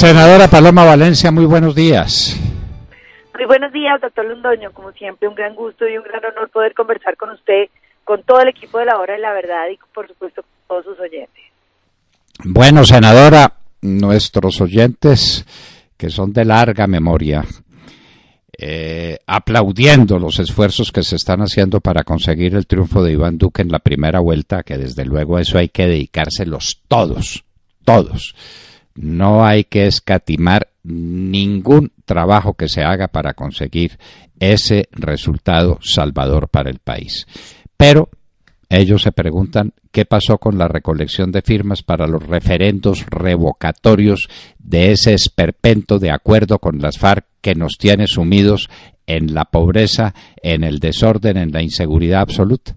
Senadora Paloma Valencia, muy buenos días. Muy buenos días, doctor Londoño. Como siempre, un gran gusto y un gran honor poder conversar con usted, con todo el equipo de La Hora de la Verdad y, por supuesto, con todos sus oyentes. Bueno, senadora, nuestros oyentes, que son de larga memoria, aplaudiendo los esfuerzos que se están haciendo para conseguir el triunfo de Iván Duque en la primera vuelta, que desde luego a eso hay que dedicárselos todos. No hay que escatimar ningún trabajo que se haga para conseguir ese resultado salvador para el país. Pero ellos se preguntan qué pasó con la recolección de firmas para los referendos revocatorios de ese esperpento de acuerdo con las FARC que nos tiene sumidos en la pobreza, en el desorden, en la inseguridad absoluta.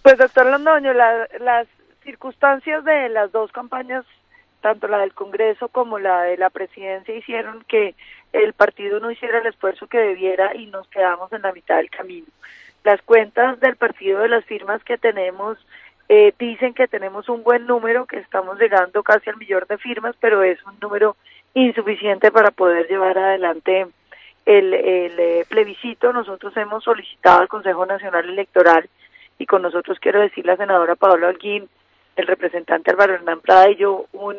Pues, doctor Londoño, las circunstancias de las dos campañas, tanto la del Congreso como la de la Presidencia, hicieron que el partido no hiciera el esfuerzo que debiera y nos quedamos en la mitad del camino. Las cuentas del partido de las firmas que tenemos dicen que tenemos un buen número, que estamos llegando casi al 1.000.000 de firmas, pero es un número insuficiente para poder llevar adelante el plebiscito. Nosotros hemos solicitado al Consejo Nacional Electoral, y con nosotros quiero decir la senadora Paola Holguín, el representante Álvaro Hernán Prada y yo, un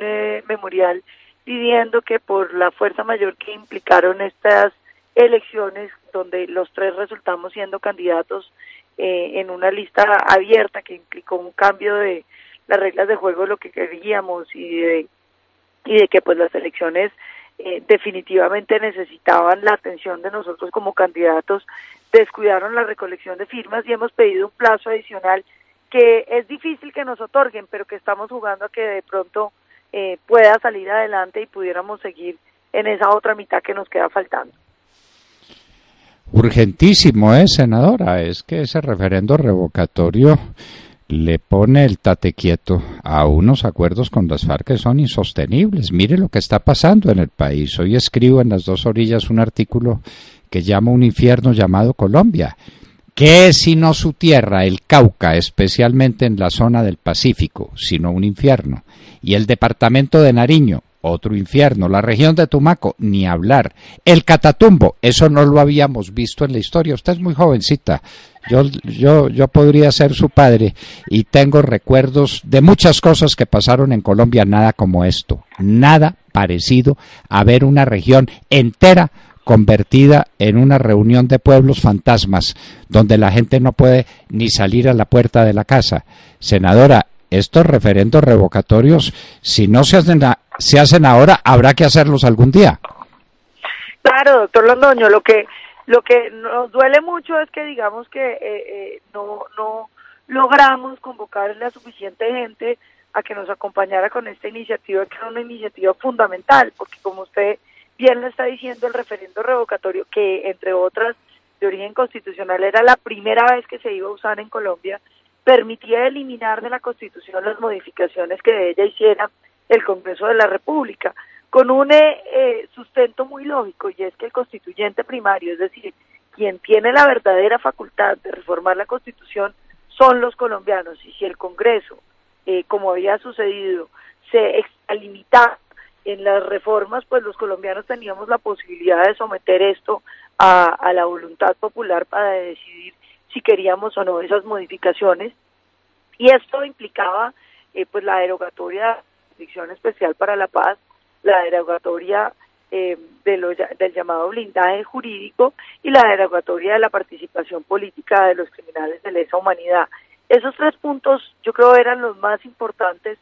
memorial pidiendo que por la fuerza mayor que implicaron estas elecciones, donde los tres resultamos siendo candidatos en una lista abierta que implicó un cambio de las reglas de juego, lo que queríamos, y de que pues las elecciones definitivamente necesitaban la atención de nosotros como candidatos, descuidaron la recolección de firmas y hemos pedido un plazo adicional que es difícil que nos otorguen, pero que estamos jugando a que de pronto pueda salir adelante y pudiéramos seguir en esa otra mitad que nos queda faltando. Urgentísimo, senadora, es que ese referendo revocatorio le pone el tate quieto a unos acuerdos con las FARC que son insostenibles. Mire lo que está pasando en el país. Hoy escribo en Las Dos Orillas un artículo que llama un infierno llamado Colombia. ¿Qué es sino su tierra, el Cauca, especialmente en la zona del Pacífico, sino un infierno? Y el departamento de Nariño, otro infierno. La región de Tumaco, ni hablar. El Catatumbo, eso no lo habíamos visto en la historia. Usted es muy jovencita. Yo podría ser su padre y tengo recuerdos de muchas cosas que pasaron en Colombia, nada como esto. Nada parecido a ver una región entera convertida en una reunión de pueblos fantasmas, donde la gente no puede ni salir a la puerta de la casa. Senadora, estos referendos revocatorios, si no se hacen ahora, habrá que hacerlos algún día. Claro, doctor Londoño, lo que nos duele mucho es que digamos que no logramos convocar a la suficiente gente a que nos acompañara con esta iniciativa, que era una iniciativa fundamental, porque como usted bien lo está diciendo, el referendo revocatorio, que entre otras de origen constitucional era la primera vez que se iba a usar en Colombia, permitía eliminar de la Constitución las modificaciones que de ella hiciera el Congreso de la República, con un sustento muy lógico, y es que el constituyente primario, es decir, quien tiene la verdadera facultad de reformar la Constitución, son los colombianos, y si el Congreso, como había sucedido, se extralimitaba en las reformas, pues los colombianos teníamos la posibilidad de someter esto a la voluntad popular para decidir si queríamos o no esas modificaciones, y esto implicaba pues la derogatoria de la Jurisdicción Especial para la Paz, la derogatoria del llamado blindaje jurídico y la derogatoria de la participación política de los criminales de lesa humanidad. Esos tres puntos yo creo eran los más importantes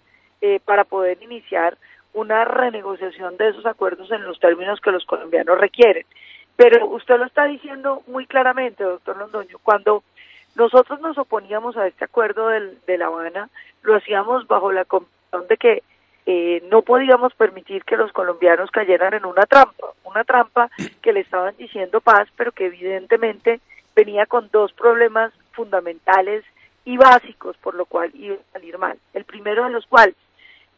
para poder iniciar una renegociación de esos acuerdos en los términos que los colombianos requieren. Pero usted lo está diciendo muy claramente, doctor Londoño, cuando nosotros nos oponíamos a este acuerdo de La Habana, lo hacíamos bajo la convicción de que no podíamos permitir que los colombianos cayeran en una trampa que le estaban diciendo paz, pero que evidentemente venía con dos problemas fundamentales y básicos, por lo cual iba a salir mal. El primero de los cuales,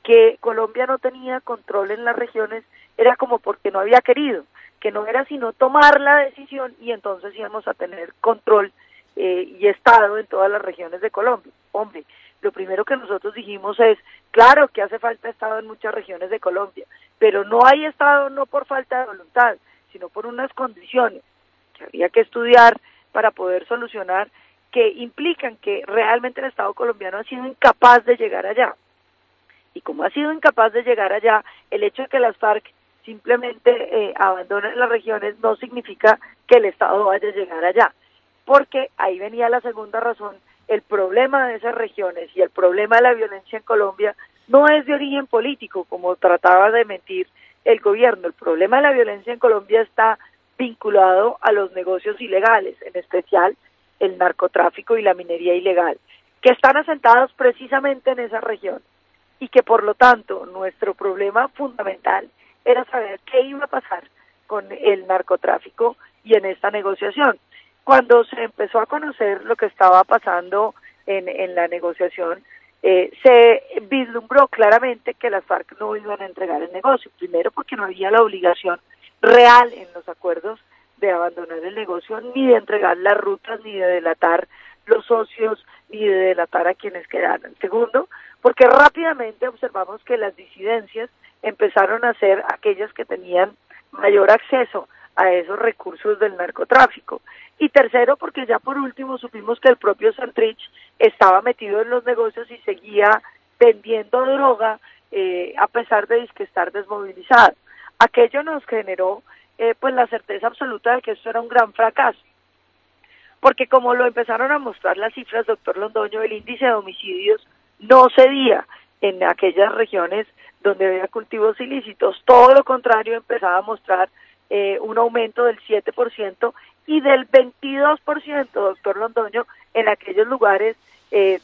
que Colombia no tenía control en las regiones, era como porque no había querido, que no era sino tomar la decisión y entonces íbamos a tener control y Estado en todas las regiones de Colombia. Hombre, lo primero que nosotros dijimos es, claro que hace falta Estado en muchas regiones de Colombia, pero no hay Estado no por falta de voluntad, sino por unas condiciones que había que estudiar para poder solucionar, que implican que realmente el Estado colombiano ha sido incapaz de llegar allá. Y como ha sido incapaz de llegar allá, el hecho de que las FARC simplemente abandonen las regiones no significa que el Estado vaya a llegar allá, porque ahí venía la segunda razón. El problema de esas regiones y el problema de la violencia en Colombia no es de origen político, como trataba de mentir el gobierno. El problema de la violencia en Colombia está vinculado a los negocios ilegales, en especial el narcotráfico y la minería ilegal, que están asentados precisamente en esa región, y que por lo tanto nuestro problema fundamental era saber qué iba a pasar con el narcotráfico y en esta negociación. Cuando se empezó a conocer lo que estaba pasando en la negociación, se vislumbró claramente que las FARC no iban a entregar el negocio, primero porque no había la obligación real en los acuerdos de abandonar el negocio, ni de entregar las rutas, ni de delatar los socios, ni de delatar a quienes quedaran. Segundo, porque rápidamente observamos que las disidencias empezaron a ser aquellas que tenían mayor acceso a esos recursos del narcotráfico. Y tercero, porque ya por último supimos que el propio Santrich estaba metido en los negocios y seguía vendiendo droga a pesar de estar desmovilizado. Aquello nos generó pues la certeza absoluta de que esto era un gran fracaso, porque como lo empezaron a mostrar las cifras, doctor Londoño, el índice de homicidios no cedía en aquellas regiones donde había cultivos ilícitos, todo lo contrario, empezaba a mostrar un aumento del 7% y del 22%, doctor Londoño, en aquellos lugares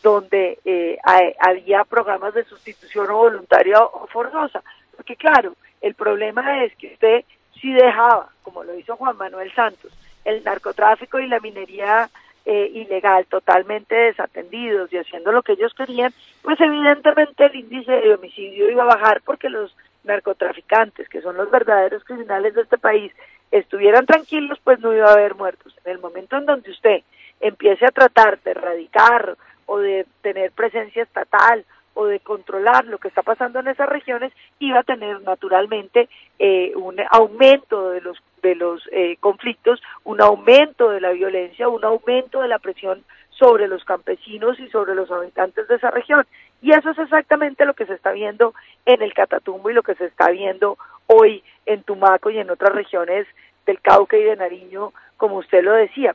donde había programas de sustitución o voluntaria o forzosa, porque claro, el problema es que usted si dejaba, como lo hizo Juan Manuel Santos, el narcotráfico y la minería ilegal totalmente desatendidos y haciendo lo que ellos querían, pues evidentemente el índice de homicidio iba a bajar porque los narcotraficantes, que son los verdaderos criminales de este país, estuvieran tranquilos, pues no iba a haber muertos. En el momento en donde usted empiece a tratar de erradicar o de tener presencia estatal o de controlar lo que está pasando en esas regiones, iba a tener naturalmente un aumento de los conflictos, un aumento de la violencia, un aumento de la presión sobre los campesinos y sobre los habitantes de esa región. Y eso es exactamente lo que se está viendo en el Catatumbo y lo que se está viendo hoy en Tumaco y en otras regiones del Cauca y de Nariño, como usted lo decía.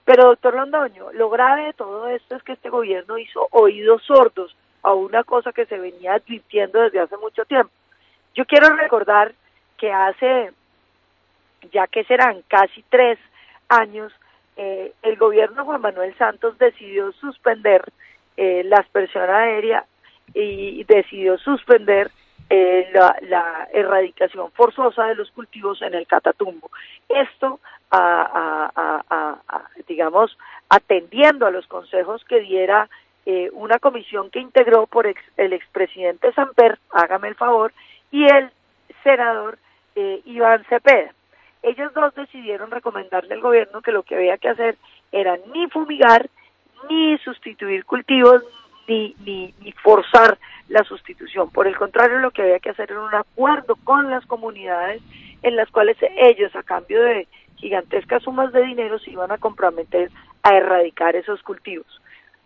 Pero, doctor Londoño, lo grave de todo esto es que este gobierno hizo oídos sordos a una cosa que se venía advirtiendo desde hace mucho tiempo. Yo quiero recordar que hace, ya que serán casi 3 años, el gobierno de Juan Manuel Santos decidió suspender la aspersión aérea y decidió suspender la erradicación forzosa de los cultivos en el Catatumbo. Esto, digamos, atendiendo a los consejos que diera una comisión que integró por el expresidente Samper, hágame el favor, y el senador Iván Cepeda. Ellos dos decidieron recomendarle al gobierno que lo que había que hacer era ni fumigar, ni sustituir cultivos, ni forzar la sustitución. Por el contrario, lo que había que hacer era un acuerdo con las comunidades en las cuales ellos, a cambio de gigantescas sumas de dinero, se iban a comprometer a erradicar esos cultivos.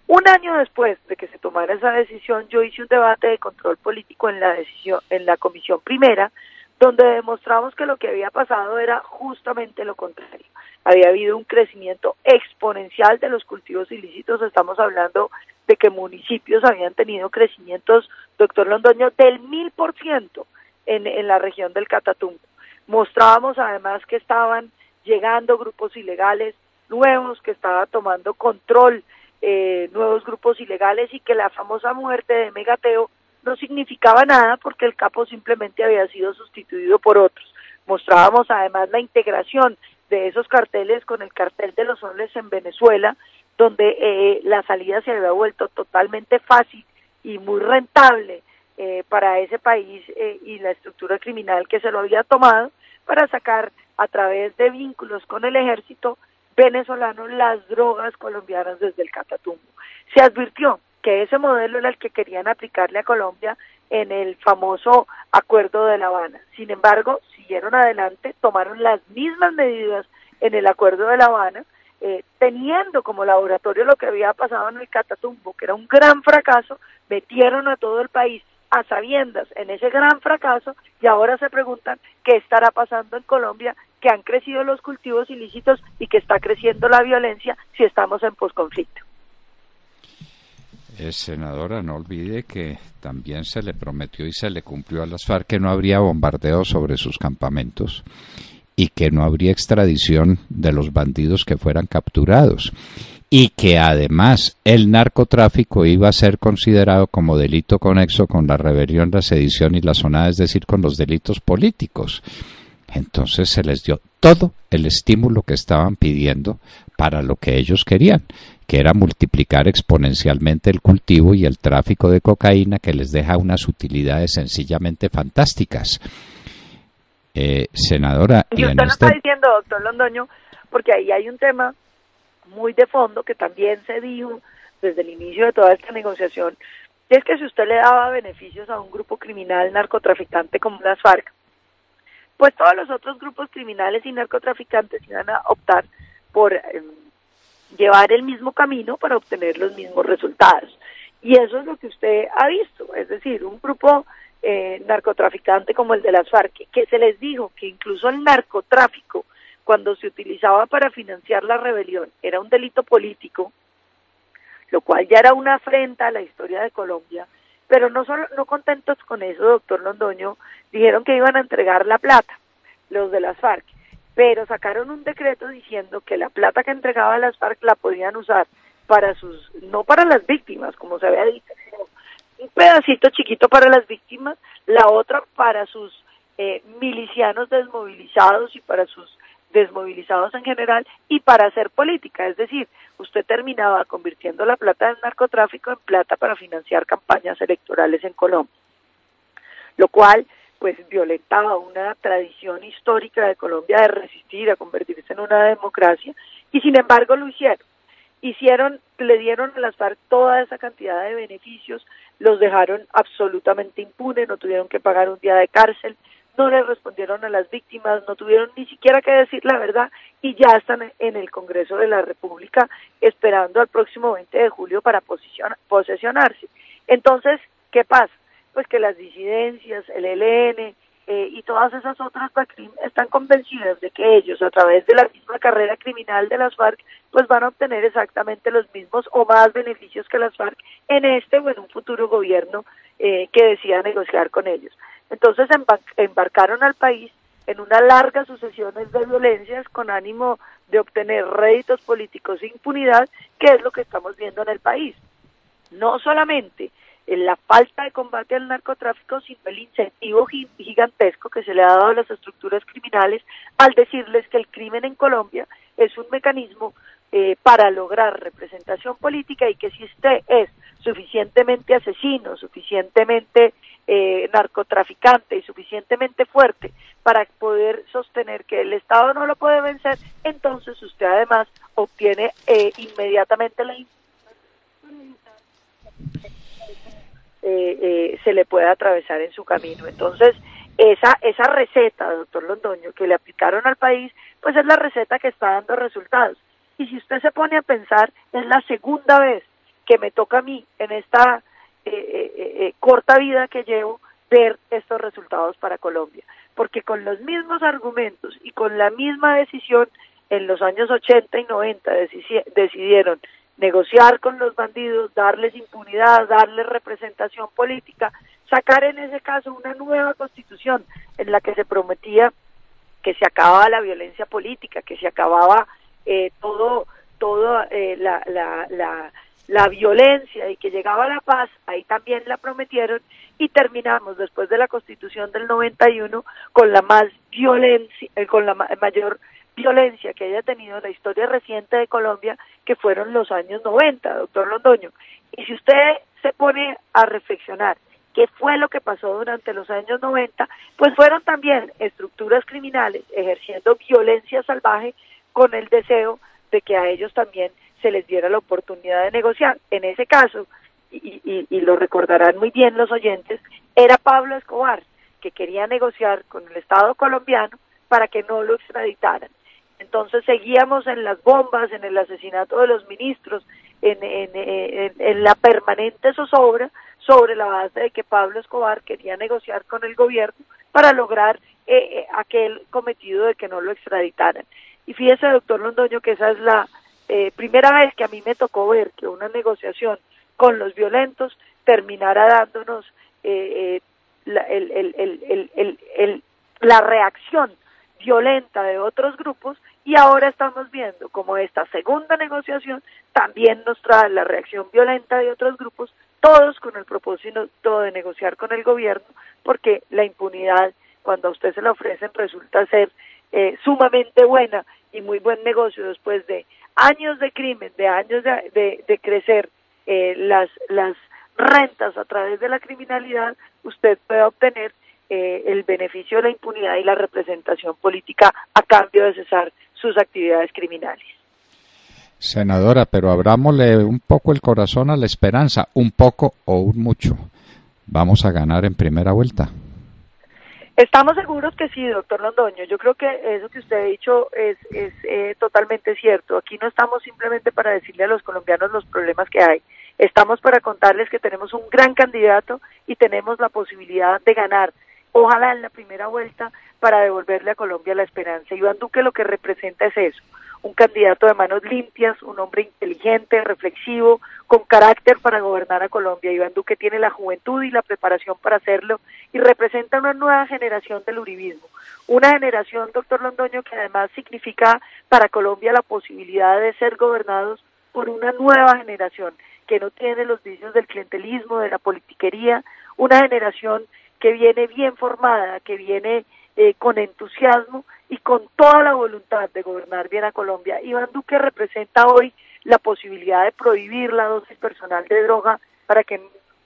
Un año después de que se tomara esa decisión, yo hice un debate de control político en la comisión primera, donde demostramos que lo que había pasado era justamente lo contrario. Había habido un crecimiento exponencial de los cultivos ilícitos. Estamos hablando de que municipios habían tenido crecimientos, doctor Londoño, del 1000% en la región del Catatumbo. Mostrábamos además que estaban llegando grupos ilegales nuevos, que estaba tomando control nuevos grupos ilegales, y que la famosa muerte de Megateo no significaba nada porque el capo simplemente había sido sustituido por otros. Mostrábamos además la integración de esos carteles con el cartel de los soles en Venezuela, donde la salida se había vuelto totalmente fácil y muy rentable para ese país y la estructura criminal que se lo había tomado para sacar a través de vínculos con el ejército venezolano las drogas colombianas desde el Catatumbo. Se advirtió que ese modelo era el que querían aplicarle a Colombia en el famoso Acuerdo de La Habana. Sin embargo, siguieron adelante, tomaron las mismas medidas en el Acuerdo de La Habana, teniendo como laboratorio lo que había pasado en el Catatumbo, que era un gran fracaso, metieron a todo el país a sabiendas en ese gran fracaso y ahora se preguntan qué estará pasando en Colombia, que han crecido los cultivos ilícitos y que está creciendo la violencia si estamos en posconflicto. Senadora, no olvide que también se le prometió y se le cumplió a las FARC que no habría bombardeo sobre sus campamentos y que no habría extradición de los bandidos que fueran capturados y que además el narcotráfico iba a ser considerado como delito conexo con la rebelión, la sedición y la zonada, es decir, con los delitos políticos. Entonces se les dio todo el estímulo que estaban pidiendo para lo que ellos querían, que era multiplicar exponencialmente el cultivo y el tráfico de cocaína, que les deja unas utilidades sencillamente fantásticas. Senadora, y usted lo está diciendo, doctor Londoño, porque ahí hay un tema muy de fondo que también se dijo desde el inicio de toda esta negociación, y es que si usted le daba beneficios a un grupo criminal narcotraficante como las FARC, pues todos los otros grupos criminales y narcotraficantes iban a optar por llevar el mismo camino para obtener los mismos resultados. Y eso es lo que usted ha visto, es decir, un grupo narcotraficante como el de las FARC, que se les dijo que incluso el narcotráfico, cuando se utilizaba para financiar la rebelión, era un delito político, lo cual ya era una afrenta a la historia de Colombia, pero no contentos con eso, doctor Londoño, dijeron que iban a entregar la plata, los de las FARC, pero sacaron un decreto diciendo que la plata que entregaba las FARC la podían usar para no para las víctimas, como se había dicho, sino un pedacito chiquito para las víctimas, la otra para sus milicianos desmovilizados y para sus desmovilizados en general y para hacer política, es decir, usted terminaba convirtiendo la plata del narcotráfico en plata para financiar campañas electorales en Colombia, lo cual pues violentaba una tradición histórica de Colombia de resistir a convertirse en una democracia, y sin embargo lo hicieron, le dieron a las FARC toda esa cantidad de beneficios, los dejaron absolutamente impunes, no tuvieron que pagar un día de cárcel, no le respondieron a las víctimas, no tuvieron ni siquiera que decir la verdad y ya están en el Congreso de la República esperando al próximo 20 de julio para posesionarse. Entonces, ¿qué pasa? Pues que las disidencias, el ELN y todas esas otras BACRIM están convencidas de que ellos, a través de la misma carrera criminal de las FARC, pues van a obtener exactamente los mismos o más beneficios que las FARC en este o en un futuro gobierno que decida negociar con ellos. Entonces embarcaron al país en una larga sucesión de violencias con ánimo de obtener réditos políticos e impunidad, que es lo que estamos viendo en el país. No solamente en la falta de combate al narcotráfico, sino el incentivo gigantesco que se le ha dado a las estructuras criminales al decirles que el crimen en Colombia es un mecanismo para lograr representación política y que si usted es suficientemente asesino, suficientemente narcotraficante y suficientemente fuerte para poder sostener que el Estado no lo puede vencer, entonces usted además obtiene inmediatamente la se le puede atravesar en su camino. Entonces, esa receta, doctor Londoño, que le aplicaron al país, pues es la receta que está dando resultados. Y si usted se pone a pensar, es la segunda vez que me toca a mí, en esta corta vida que llevo, ver estos resultados para Colombia. Porque con los mismos argumentos y con la misma decisión, en los años 80 y 90 decidieron negociar con los bandidos, darles impunidad, darles representación política, sacar en ese caso una nueva constitución en la que se prometía que se acababa la violencia política, que se acababa la violencia y que llegaba la paz. Ahí también la prometieron y terminamos después de la Constitución del 91 con la mayor violencia que haya tenido la historia reciente de Colombia, que fueron los años 90, doctor Londoño. Y si usted se pone a reflexionar qué fue lo que pasó durante los años 90, pues fueron también estructuras criminales ejerciendo violencia salvaje con el deseo de que a ellos también se les diera la oportunidad de negociar. En ese caso, y lo recordarán muy bien los oyentes, era Pablo Escobar, que quería negociar con el Estado colombiano para que no lo extraditaran. Entonces seguíamos en las bombas, en el asesinato de los ministros, en la permanente zozobra sobre la base de que Pablo Escobar quería negociar con el gobierno para lograr aquel cometido de que no lo extraditaran. Y fíjese, doctor Londoño, que esa es la primera vez que a mí me tocó ver que una negociación con los violentos terminara dándonos la reacción violenta de otros grupos, y ahora estamos viendo como esta segunda negociación también nos trae la reacción violenta de otros grupos, todos con el propósito de negociar con el gobierno, porque la impunidad, cuando a usted se la ofrecen, resulta ser sumamente buena y muy buen negocio después de años de crimen, de años de crecer las rentas a través de la criminalidad. Usted puede obtener el beneficio de la impunidad y la representación política a cambio de cesar sus actividades criminales. Senadora, pero abrámosle un poco el corazón a la esperanza, un poco o un mucho. ¿Vamos a ganar en primera vuelta? Estamos seguros que sí, doctor Londoño. Yo creo que eso que usted ha dicho es totalmente cierto. Aquí no estamos simplemente para decirle a los colombianos los problemas que hay. Estamos para contarles que tenemos un gran candidato y tenemos la posibilidad de ganar, ojalá en la primera vuelta, para devolverle a Colombia la esperanza. Iván Duque lo que representa es eso, un candidato de manos limpias, un hombre inteligente, reflexivo, con carácter para gobernar a Colombia. Iván Duque tiene la juventud y la preparación para hacerlo y representa una nueva generación del uribismo. Una generación, doctor Londoño, que además significa para Colombia la posibilidad de ser gobernados por una nueva generación que no tiene los vicios del clientelismo, de la politiquería, una generación que viene bien formada, que viene con entusiasmo y con toda la voluntad de gobernar bien a Colombia. Iván Duque representa hoy la posibilidad de prohibir la dosis personal de droga para que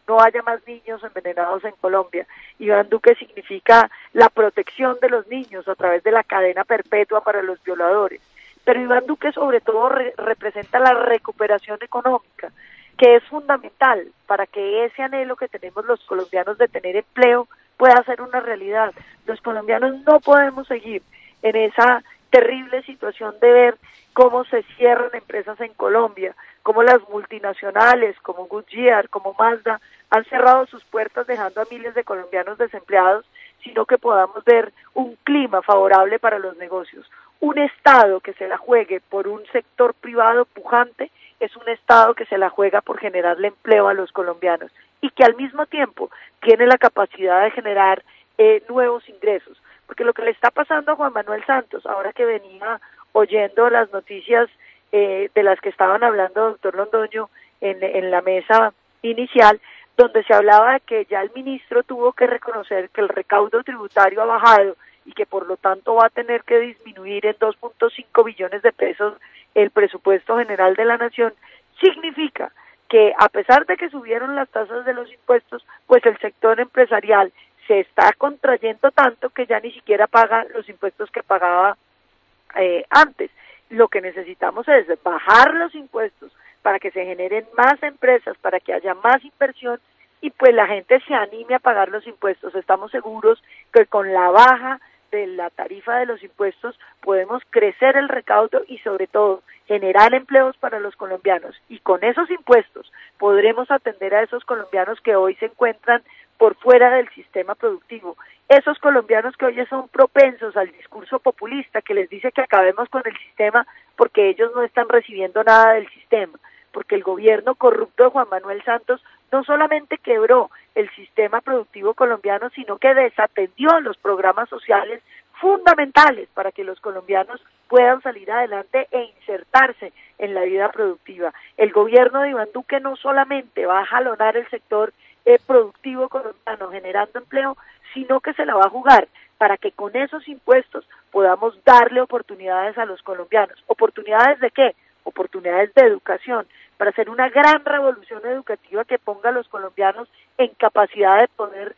no haya más niños envenenados en Colombia. Iván Duque significa la protección de los niños a través de la cadena perpetua para los violadores. Pero Iván Duque sobre todo representa la recuperación económica, que es fundamental para que ese anhelo que tenemos los colombianos de tener empleo pueda ser una realidad. Los colombianos no podemos seguir en esa terrible situación de ver cómo se cierran empresas en Colombia, cómo las multinacionales como Goodyear, como Mazda, han cerrado sus puertas dejando a miles de colombianos desempleados, sino que podamos ver un clima favorable para los negocios. Un Estado que se la juegue por un sector privado pujante es un Estado que se la juega por generarle empleo a los colombianos y que al mismo tiempo tiene la capacidad de generar nuevos ingresos. Porque lo que le está pasando a Juan Manuel Santos, ahora que venía oyendo las noticias de las que estaban hablando doctor Londoño en la mesa inicial, donde se hablaba de que ya el ministro tuvo que reconocer que el recaudo tributario ha bajado y que por lo tanto va a tener que disminuir en 2.5 billones de pesos el presupuesto general de la nación, significa que a pesar de que subieron las tasas de los impuestos, pues el sector empresarial se está contrayendo tanto que ya ni siquiera paga los impuestos que pagaba antes. Lo que necesitamos es bajar los impuestos para que se generen más empresas, para que haya más inversión y pues la gente se anime a pagar los impuestos. Estamos seguros que con la baja de la tarifa de los impuestos podemos crecer el recaudo y sobre todo generar empleos para los colombianos, y con esos impuestos podremos atender a esos colombianos que hoy se encuentran por fuera del sistema productivo, esos colombianos que hoy son propensos al discurso populista que les dice que acabemos con el sistema porque ellos no están recibiendo nada del sistema, porque el gobierno corrupto de Juan Manuel Santos no solamente quebró el sistema productivo colombiano, sino que desatendió los programas sociales fundamentales para que los colombianos puedan salir adelante e insertarse en la vida productiva. El gobierno de Iván Duque no solamente va a jalonar el sector productivo colombiano generando empleo, sino que se la va a jugar para que con esos impuestos podamos darle oportunidades a los colombianos. ¿Oportunidades de qué? Oportunidades de educación, para hacer una gran revolución educativa que ponga a los colombianos en capacidad de poder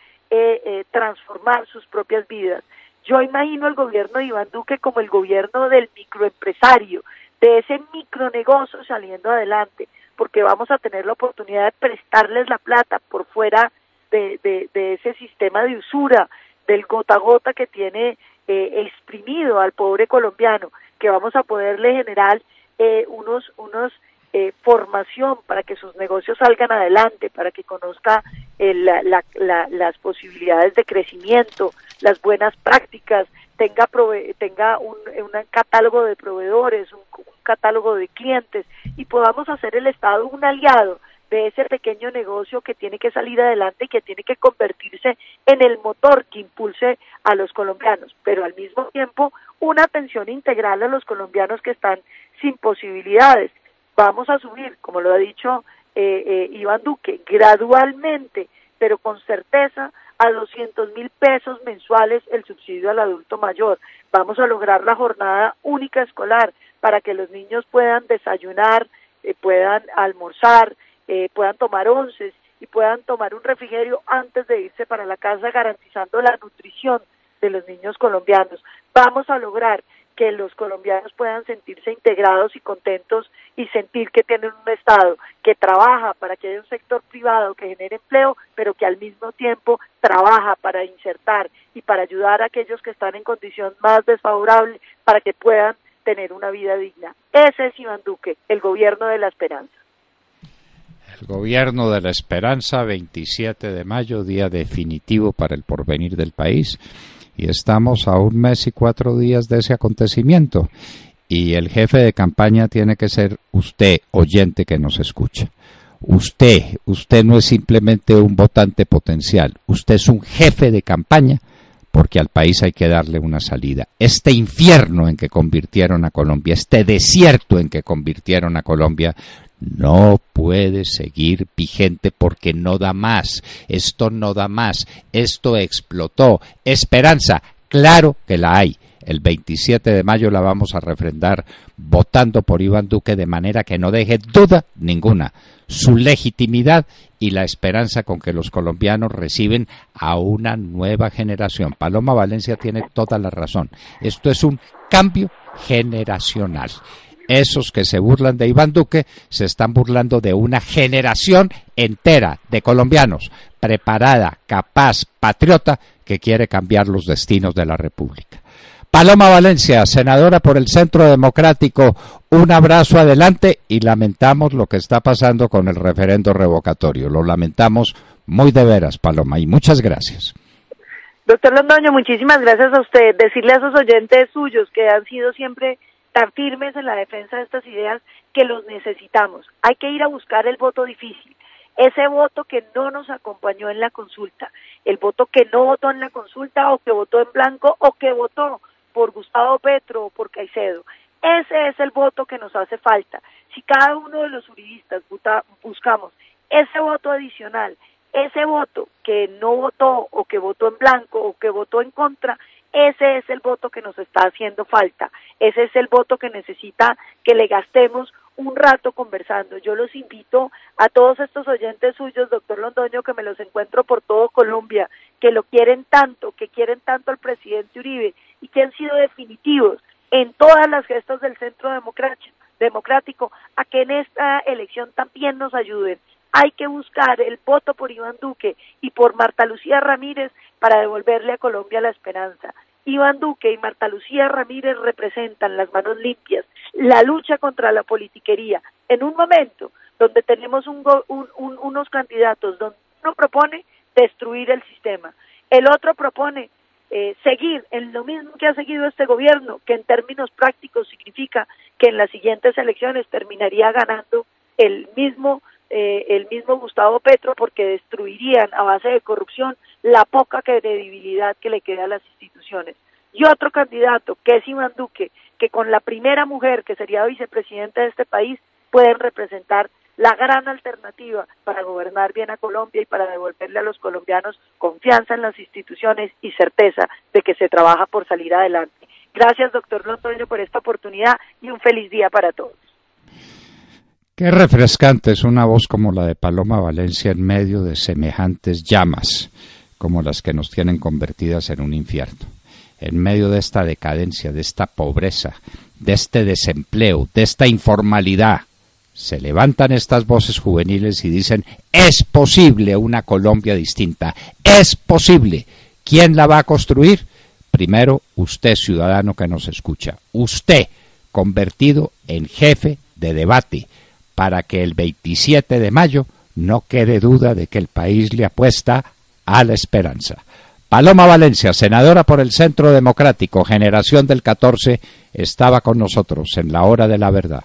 transformar sus propias vidas. Yo imagino el gobierno de Iván Duque como el gobierno del microempresario, de ese micronegocio saliendo adelante, porque vamos a tener la oportunidad de prestarles la plata por fuera de ese sistema de usura, del gota a gota que tiene exprimido al pobre colombiano, que vamos a poderle generar unos formación para que sus negocios salgan adelante, para que conozca las posibilidades de crecimiento, las buenas prácticas, tenga un catálogo de proveedores, un catálogo de clientes, y podamos hacer el Estado un aliado de ese pequeño negocio que tiene que salir adelante y que tiene que convertirse en el motor que impulse a los colombianos, pero al mismo tiempo una atención integral a los colombianos que están sin posibilidades. Vamos a subir, como lo ha dicho Iván Duque, gradualmente, pero con certeza, a 200.000 pesos mensuales el subsidio al adulto mayor. Vamos a lograr la jornada única escolar para que los niños puedan desayunar, puedan almorzar, puedan tomar onces y puedan tomar un refrigerio antes de irse para la casa, garantizando la nutrición de los niños colombianos. Vamos a lograr que los colombianos puedan sentirse integrados y contentos y sentir que tienen un Estado que trabaja para que haya un sector privado que genere empleo, pero que al mismo tiempo trabaja para insertar y para ayudar a aquellos que están en condición más desfavorable para que puedan tener una vida digna. Ese es Iván Duque, el gobierno de la esperanza. El gobierno de la esperanza, 27 de mayo, día definitivo para el porvenir del país. Y estamos a 1 mes y 4 días de ese acontecimiento. Y el jefe de campaña tiene que ser usted, oyente que nos escucha. Usted no es simplemente un votante potencial. Usted es un jefe de campaña porque al país hay que darle una salida. Este infierno en que convirtieron a Colombia, este desierto en que convirtieron a Colombia, no puede seguir vigente porque no da más. Esto no da más. Esto explotó. Esperanza, claro que la hay. El 27 de mayo la vamos a refrendar votando por Iván Duque de manera que no deje duda ninguna su legitimidad y la esperanza con que los colombianos reciben a una nueva generación. Paloma Valencia tiene toda la razón. Esto es un cambio generacional. Esos que se burlan de Iván Duque se están burlando de una generación entera de colombianos, preparada, capaz, patriota, que quiere cambiar los destinos de la República. Paloma Valencia, senadora por el Centro Democrático, un abrazo adelante y lamentamos lo que está pasando con el referendo revocatorio. Lo lamentamos muy de veras, Paloma, y muchas gracias. Doctor Londoño, muchísimas gracias a usted. Decirle a esos oyentes suyos que han sido siempre tan firmes en la defensa de estas ideas que los necesitamos. Hay que ir a buscar el voto difícil, ese voto que no nos acompañó en la consulta, el voto que no votó en la consulta o que votó en blanco o que votó por Gustavo Petro o por Caicedo. Ese es el voto que nos hace falta. Si cada uno de los juristas buscamos ese voto adicional, ese voto que no votó o que votó en blanco o que votó en contra, ese es el voto que nos está haciendo falta. Ese es el voto que necesita que le gastemos un rato conversando. Yo los invito a todos estos oyentes suyos, doctor Londoño, que me los encuentro por todo Colombia, que lo quieren tanto, que quieren tanto al presidente Uribe y que han sido definitivos en todas las gestas del Centro Democrático, a que en esta elección también nos ayuden. Hay que buscar el voto por Iván Duque y por Marta Lucía Ramírez para devolverle a Colombia la esperanza. Iván Duque y Marta Lucía Ramírez representan las manos limpias, la lucha contra la politiquería, en un momento donde tenemos unos candidatos donde uno propone destruir el sistema, el otro propone seguir en lo mismo que ha seguido este gobierno, que en términos prácticos significa que en las siguientes elecciones terminaría ganando el mismo Gustavo Petro, porque destruirían a base de corrupción la poca credibilidad que le queda a las instituciones. Y otro candidato, que es Iván Duque, que con la primera mujer que sería vicepresidenta de este país, pueden representar la gran alternativa para gobernar bien a Colombia y para devolverle a los colombianos confianza en las instituciones y certeza de que se trabaja por salir adelante. Gracias, doctor Londoño, por esta oportunidad y un feliz día para todos. Qué refrescante es una voz como la de Paloma Valencia en medio de semejantes llamas, como las que nos tienen convertidas en un infierno. en medio de esta decadencia, de esta pobreza, de este desempleo, de esta informalidad, se levantan estas voces juveniles y dicen, es posible una Colombia distinta, es posible. ¿Quién la va a construir? Primero, usted, ciudadano que nos escucha, usted, convertido en jefe de debate, para que el 27 de mayo no quede duda de que el país le apuesta a la esperanza. Paloma Valencia, senadora por el Centro Democrático, generación del 14, estaba con nosotros en la hora de la verdad.